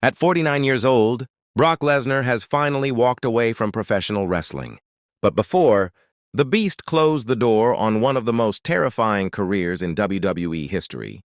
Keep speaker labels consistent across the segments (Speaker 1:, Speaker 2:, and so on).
Speaker 1: At 49 years old, Brock Lesnar has finally walked away from professional wrestling. But before, the Beast closed the door on one of the most terrifying careers in WWE history.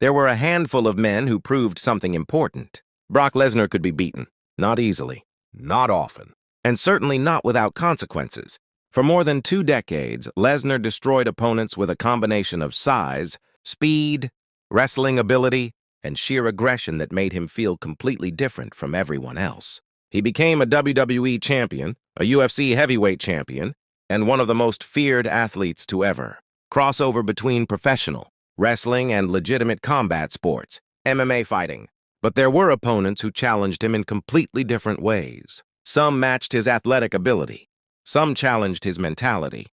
Speaker 1: There were a handful of men who proved something important. Brock Lesnar could be beaten, not easily, not often, and certainly not without consequences. For more than 2 decades, Lesnar destroyed opponents with a combination of size, speed, wrestling ability, and sheer aggression that made him feel completely different from everyone else. He became a WWE champion, a UFC heavyweight champion, and one of the most feared athletes to ever crossover between professional wrestling and legitimate combat sports, MMA fighting. But there were opponents who challenged him in completely different ways. Some matched his athletic ability. Some challenged his mentality.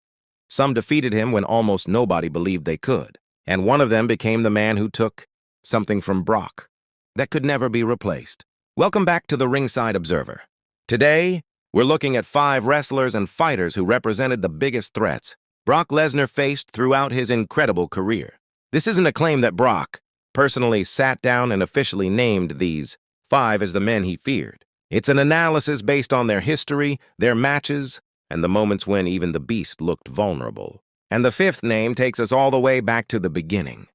Speaker 1: Some defeated him when almost nobody believed they could. And one of them became the man who took something from Brock that could never be replaced. Welcome back to the Ringside Observer. Today, we're looking at 5 wrestlers and fighters who represented the biggest threats Brock Lesnar faced throughout his incredible career. This isn't a claim that Brock personally sat down and officially named these 5 as the men he feared. It's an analysis based on their history, their matches, and the moments when even the Beast looked vulnerable. And the 5th name takes us all the way back to the beginning.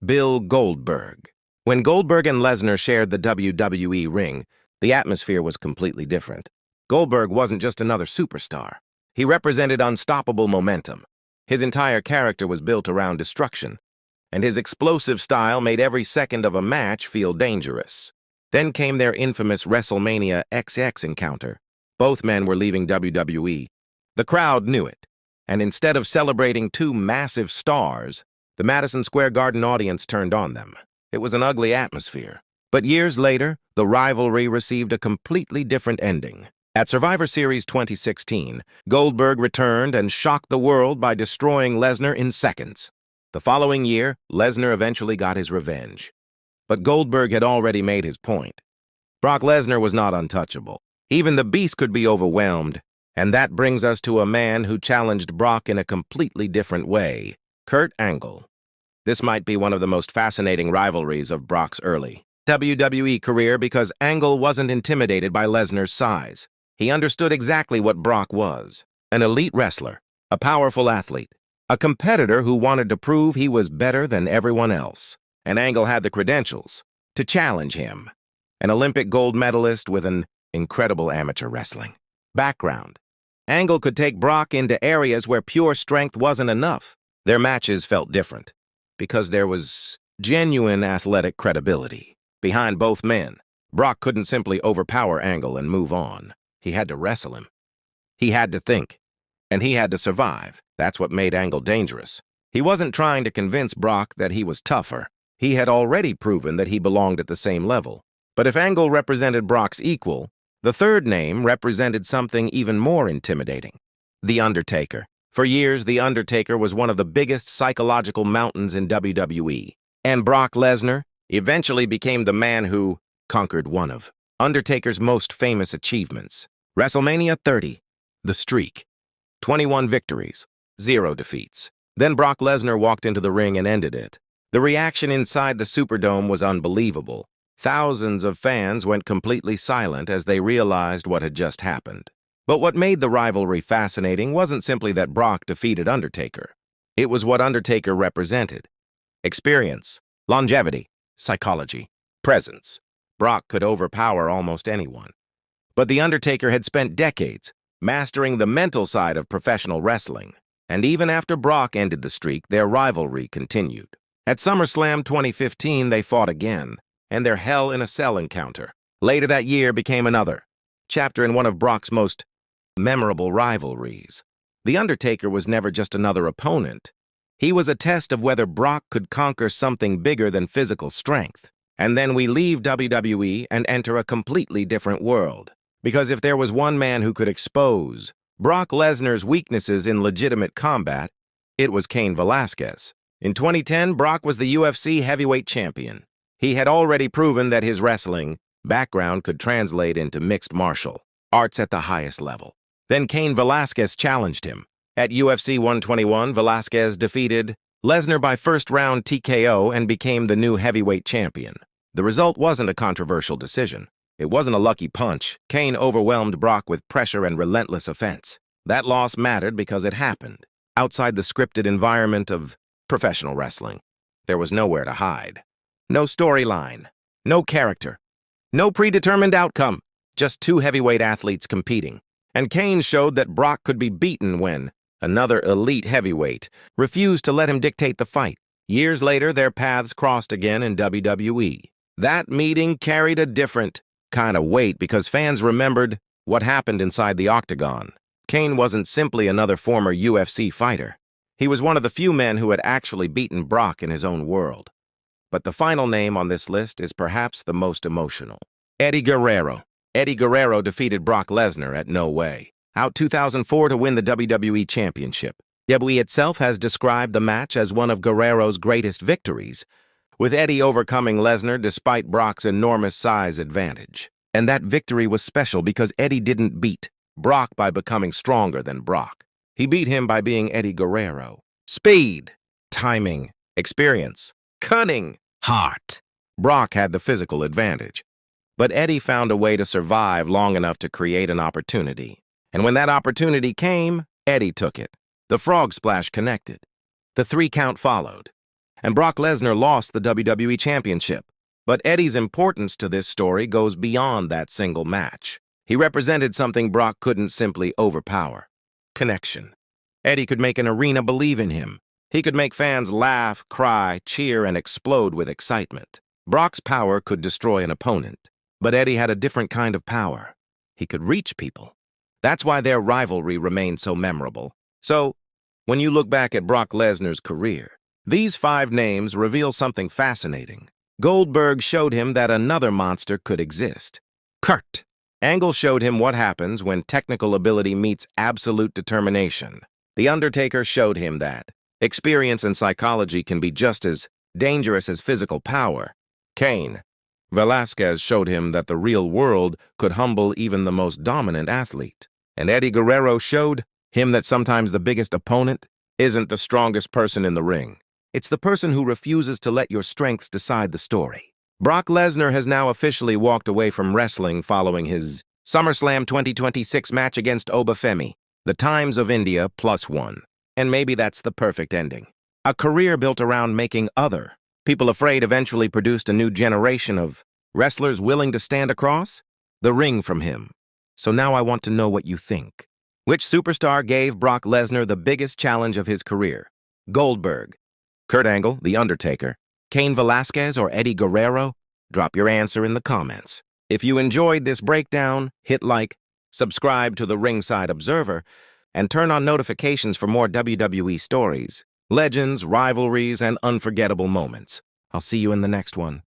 Speaker 1: Bill Goldberg. When Goldberg and Lesnar shared the WWE ring, the atmosphere was completely different. Goldberg wasn't just another superstar. He represented unstoppable momentum. His entire character was built around destruction, and his explosive style made every second of a match feel dangerous. Then came their infamous WrestleMania XX encounter. Both men were leaving WWE. The crowd knew it, and instead of celebrating 2 massive stars, the Madison Square Garden audience turned on them. It was an ugly atmosphere. But years later, the rivalry received a completely different ending. At Survivor Series 2016, Goldberg returned and shocked the world by destroying Lesnar in seconds. The following year, Lesnar eventually got his revenge. But Goldberg had already made his point. Brock Lesnar was not untouchable. Even the Beast could be overwhelmed. And that brings us to a man who challenged Brock in a completely different way, Kurt Angle. This might be one of the most fascinating rivalries of Brock's early WWE career because Angle wasn't intimidated by Lesnar's size. He understood exactly what Brock was: an elite wrestler, a powerful athlete, a competitor who wanted to prove he was better than everyone else. And Angle had the credentials to challenge him. An Olympic gold medalist with an incredible amateur wrestling background. Angle could take Brock into areas where pure strength wasn't enough. Their matches felt different because there was genuine athletic credibility behind both men. Brock couldn't simply overpower Angle and move on. He had to wrestle him. He had to think. And he had to survive. That's what made Angle dangerous. He wasn't trying to convince Brock that he was tougher. He had already proven that he belonged at the same level. But if Angle represented Brock's equal, the 3rd name represented something even more intimidating: The Undertaker. For years, The Undertaker was one of the biggest psychological mountains in WWE. And Brock Lesnar eventually became the man who conquered one of Undertaker's most famous achievements. WrestleMania 30, the streak. 21 victories, 0 defeats. Then Brock Lesnar walked into the ring and ended it. The reaction inside the Superdome was unbelievable. Thousands of fans went completely silent as they realized what had just happened. But what made the rivalry fascinating wasn't simply that Brock defeated Undertaker. It was what Undertaker represented: experience, longevity, psychology, presence. Brock could overpower almost anyone. But The Undertaker had spent decades mastering the mental side of professional wrestling. And even after Brock ended the streak, their rivalry continued. At SummerSlam 2015, they fought again, and their Hell in a Cell encounter later that year became another chapter in one of Brock's most memorable rivalries. The Undertaker was never just another opponent. He was a test of whether Brock could conquer something bigger than physical strength. And then we leave WWE and enter a completely different world. Because if there was one man who could expose Brock Lesnar's weaknesses in legitimate combat, it was Cain Velasquez. In 2010, Brock was the UFC heavyweight champion. He had already proven that his wrestling background could translate into mixed martial arts at the highest level. Then Cain Velasquez challenged him. At UFC 121, Velasquez defeated Lesnar by first-round TKO and became the new heavyweight champion. The result wasn't a controversial decision. It wasn't a lucky punch. Cain overwhelmed Brock with pressure and relentless offense. That loss mattered because it happened outside the scripted environment of professional wrestling. There was nowhere to hide. No storyline, no character, no predetermined outcome, just two heavyweight athletes competing. And Cain showed that Brock could be beaten when another elite heavyweight refused to let him dictate the fight. Years later, their paths crossed again in WWE. That meeting carried a different kind of weight because fans remembered what happened inside the octagon. Cain wasn't simply another former UFC fighter. He was one of the few men who had actually beaten Brock in his own world. But the final name on this list is perhaps the most emotional. Eddie Guerrero. Eddie Guerrero defeated Brock Lesnar at No Way Out 2004 to win the WWE Championship. WWE itself has described the match as one of Guerrero's greatest victories, with Eddie overcoming Lesnar despite Brock's enormous size advantage. And that victory was special because Eddie didn't beat Brock by becoming stronger than Brock. He beat him by being Eddie Guerrero. Speed, timing, experience, cunning, heart. Brock had the physical advantage. But Eddie found a way to survive long enough to create an opportunity. And when that opportunity came, Eddie took it. The frog splash connected. The 3 count followed. And Brock Lesnar lost the WWE Championship. But Eddie's importance to this story goes beyond that single match. He represented something Brock couldn't simply overpower. Connection. Eddie could make an arena believe in him. He could make fans laugh, cry, cheer, and explode with excitement. Brock's power could destroy an opponent. But Eddie had a different kind of power. He could reach people. That's why their rivalry remained so memorable. So, when you look back at Brock Lesnar's career, these 5 names reveal something fascinating. Goldberg showed him that another monster could exist. Kurt Angle showed him what happens when technical ability meets absolute determination. The Undertaker showed him that experience and psychology can be just as dangerous as physical power. Cain Velasquez showed him that the real world could humble even the most dominant athlete. And Eddie Guerrero showed him that sometimes the biggest opponent isn't the strongest person in the ring. It's the person who refuses to let your strengths decide the story. Brock Lesnar has now officially walked away from wrestling following his SummerSlam 2026 match against Obafemi, the Times of India +1. And maybe that's the perfect ending. A career built around making other people afraid eventually produced a new generation of wrestlers willing to stand across the ring from him. So now I want to know what you think. Which superstar gave Brock Lesnar the biggest challenge of his career? Goldberg, Kurt Angle, The Undertaker, Cain Velasquez, or Eddie Guerrero? Drop your answer in the comments. If you enjoyed this breakdown, hit like, subscribe to the Ringside Observer, and turn on notifications for more WWE stories, legends, rivalries, and unforgettable moments. I'll see you in the next one.